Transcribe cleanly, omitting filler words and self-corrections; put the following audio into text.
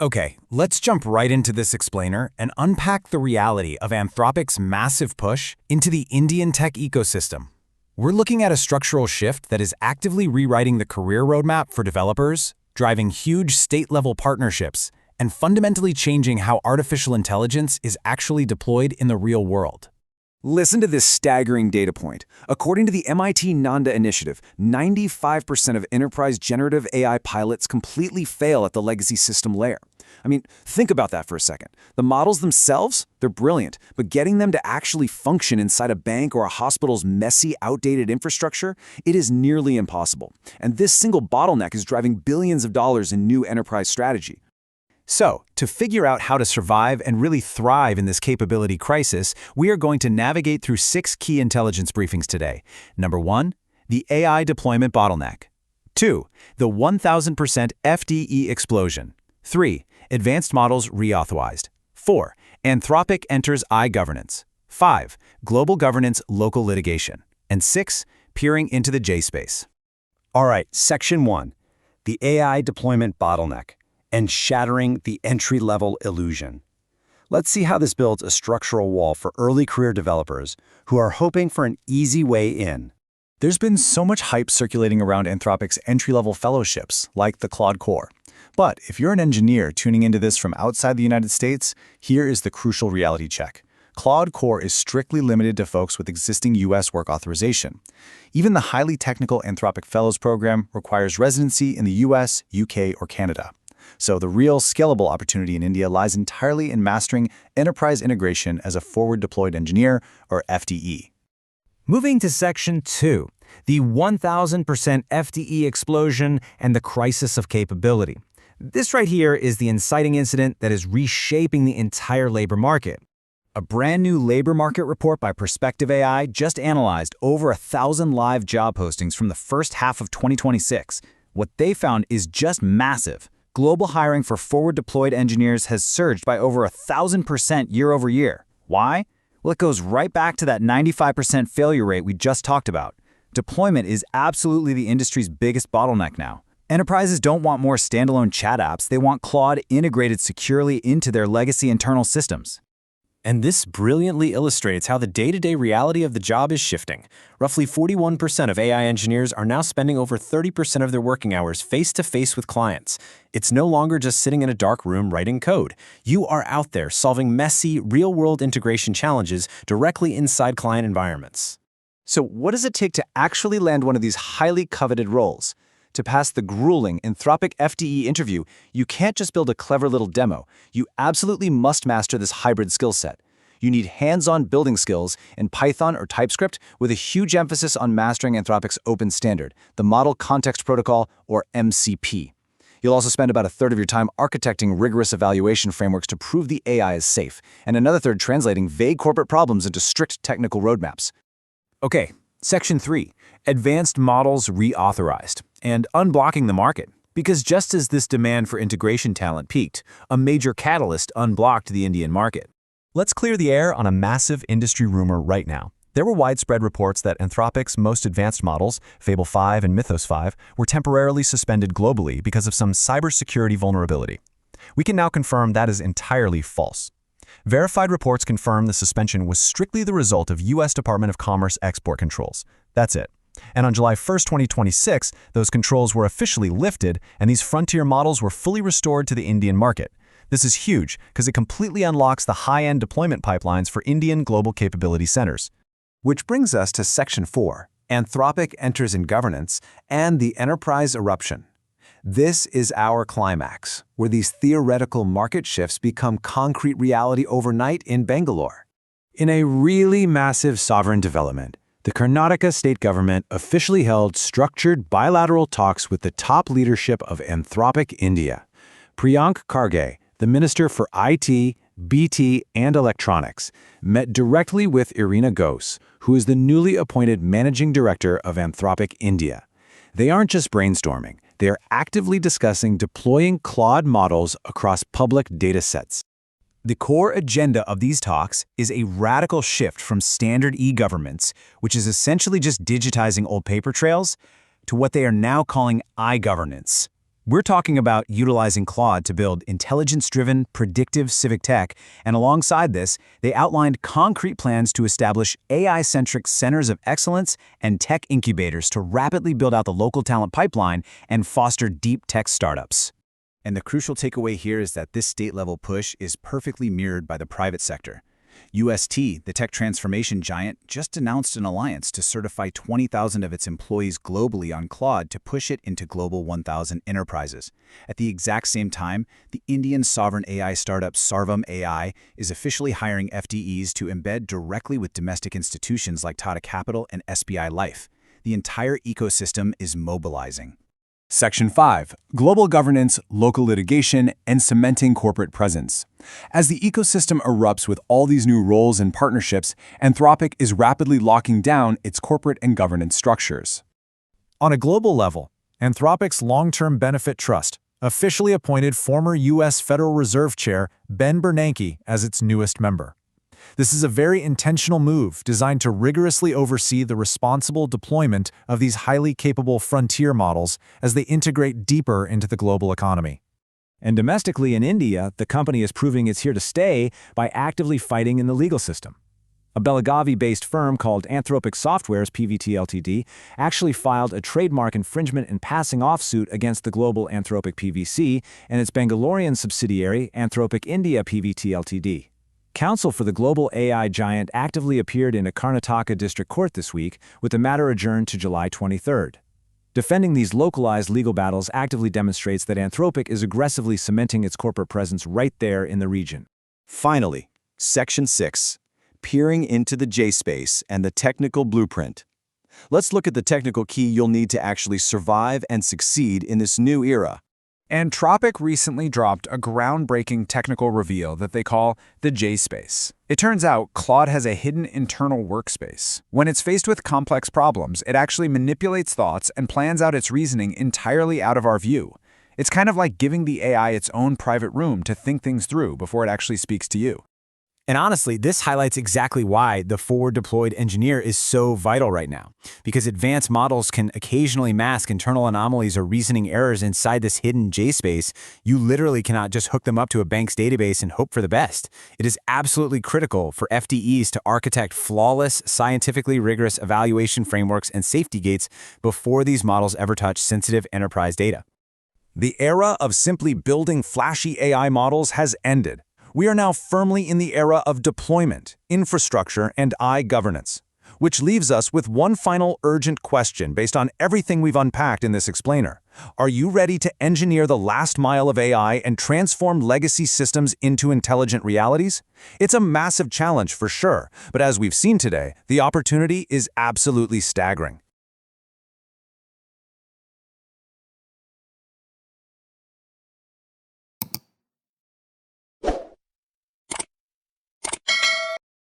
Okay, let's jump right into this explainer and unpack the reality of Anthropic's massive push into the Indian tech ecosystem. We're looking at a structural shift that is actively rewriting the career roadmap for developers, driving huge state-level partnerships, and fundamentally changing how artificial intelligence is actually deployed in the real world. Listen to this staggering data point. According to the MIT Nanda Initiative, 95% of enterprise generative AI pilots completely fail at the legacy system layer. I mean, think about that for a second. The models themselves, they're brilliant, but getting them to actually function inside a bank or a hospital's messy, outdated infrastructure, it is nearly impossible. And this single bottleneck is driving billions of dollars in new enterprise strategy. So, to figure out how to survive and really thrive in this capability crisis, we are going to navigate through 6 key intelligence briefings today. Number 1, the AI deployment bottleneck. 2, the 1000% FDE explosion. 3, advanced models reauthorized. 4, Anthropic enters AI governance. 5, global governance local litigation. And 6, peering into the J space. All right, Section 1, the AI deployment bottleneck and shattering the entry-level illusion. Let's see how this builds a structural wall for early career developers who are hoping for an easy way in. There's been so much hype circulating around Anthropic's entry-level fellowships, like the Claude Core. But if you're an engineer tuning into this from outside the United States, here is the crucial reality check. Claude Core is strictly limited to folks with existing U.S. work authorization. Even the highly technical Anthropic Fellows program requires residency in the U.S., U.K., or Canada. So the real scalable opportunity in India lies entirely in mastering enterprise integration as a forward-deployed engineer, or FDE. Moving to Section 2, the 1000% FDE explosion and the crisis of capability. This right here is the inciting incident that is reshaping the entire labor market. A brand new labor market report by Perspective AI just analyzed over 1,000 live job postings from the first half of 2026. What they found is just massive. Global hiring for forward-deployed engineers has surged by over 1,000% year over year. Why? Well, it goes right back to that 95% failure rate we just talked about. Deployment is absolutely the industry's biggest bottleneck now. Enterprises don't want more standalone chat apps, they want Claude integrated securely into their legacy internal systems. And this brilliantly illustrates how the day-to-day reality of the job is shifting. Roughly 41% of AI engineers are now spending over 30% of their working hours face-to-face with clients. It's no longer just sitting in a dark room writing code. You are out there solving messy, real-world integration challenges directly inside client environments. So what does it take to actually land one of these highly coveted roles? To pass the grueling Anthropic FDE interview, you can't just build a clever little demo. You absolutely must master this hybrid skill set. You need hands-on building skills in Python or TypeScript with a huge emphasis on mastering Anthropic's open standard, the Model Context Protocol, or MCP. You'll also spend about a third of your time architecting rigorous evaluation frameworks to prove the AI is safe, and another third translating vague corporate problems into strict technical roadmaps. Okay, Section 3, advanced models reauthorized, and unblocking the market. Because just as this demand for integration talent peaked, a major catalyst unblocked the Indian market. Let's clear the air on a massive industry rumor right now. There were widespread reports that Anthropic's most advanced models, Fable 5 and Mythos 5, were temporarily suspended globally because of some cybersecurity vulnerability. We can now confirm that is entirely false. Verified reports confirm the suspension was strictly the result of U.S. Department of Commerce export controls. That's it. And on July 1st, 2026, those controls were officially lifted and these frontier models were fully restored to the Indian market. This is huge because it completely unlocks the high-end deployment pipelines for Indian global capability centers. Which brings us to Section 4, Anthropic enters in governance and the enterprise eruption. This is our climax, where these theoretical market shifts become concrete reality overnight in Bengaluru. In a really massive sovereign development, the Karnataka state government officially held structured bilateral talks with the top leadership of Anthropic India. Priyank Kharge, the Minister for IT, BT, and Electronics, met directly with Irina Ghose, who is the newly appointed Managing Director of Anthropic India. They aren't just brainstorming, they are actively discussing deploying Claude models across public datasets. The core agenda of these talks is a radical shift from standard e-governments, which is essentially just digitizing old paper trails, to what they are now calling I-governance. We're talking about utilizing Claude to build intelligence-driven, predictive civic tech, and alongside this, they outlined concrete plans to establish AI-centric centers of excellence and tech incubators to rapidly build out the local talent pipeline and foster deep tech startups. And the crucial takeaway here is that this state-level push is perfectly mirrored by the private sector. UST, the tech transformation giant, just announced an alliance to certify 20,000 of its employees globally on Claude to push it into Global 1,000 enterprises. At the exact same time, the Indian sovereign AI startup Sarvam AI is officially hiring FDEs to embed directly with domestic institutions like Tata Capital and SBI Life. The entire ecosystem is mobilizing. Section 5. Global governance, local litigation, and cementing corporate presence. As the ecosystem erupts with all these new roles and partnerships, Anthropic is rapidly locking down its corporate and governance structures. On a global level, Anthropic's Long-Term Benefit Trust officially appointed former U.S. Federal Reserve Chair Ben Bernanke as its newest member. This is a very intentional move designed to rigorously oversee the responsible deployment of these highly capable frontier models as they integrate deeper into the global economy. And domestically in India, the company is proving it's here to stay by actively fighting in the legal system. A Belagavi-based firm called Anthropic Software's PVT Ltd. actually filed a trademark infringement and passing off suit against the global Anthropic PVC and its Bengaluru subsidiary Anthropic India PVT Ltd. Counsel for the global AI giant actively appeared in a Karnataka district court this week, with the matter adjourned to July 23rd. Defending these localized legal battles actively demonstrates that Anthropic is aggressively cementing its corporate presence right there in the region. Finally, Section 6. Peering into the J-space and the technical blueprint. Let's look at the technical key you'll need to actually survive and succeed in this new era. Anthropic recently dropped a groundbreaking technical reveal that they call the J-space. It turns out Claude has a hidden internal workspace. When it's faced with complex problems, it actually manipulates thoughts and plans out its reasoning entirely out of our view. It's kind of like giving the AI its own private room to think things through before it actually speaks to you. And honestly, this highlights exactly why the forward-deployed engineer is so vital right now. Because advanced models can occasionally mask internal anomalies or reasoning errors inside this hidden J-space, you literally cannot just hook them up to a bank's database and hope for the best. It is absolutely critical for FDEs to architect flawless, scientifically rigorous evaluation frameworks and safety gates before these models ever touch sensitive enterprise data. The era of simply building flashy AI models has ended. We are now firmly in the era of deployment, infrastructure, and governance, which leaves us with one final urgent question based on everything we've unpacked in this explainer. Are you ready to engineer the last mile of AI and transform legacy systems into intelligent realities? It's a massive challenge for sure, but as we've seen today, the opportunity is absolutely staggering.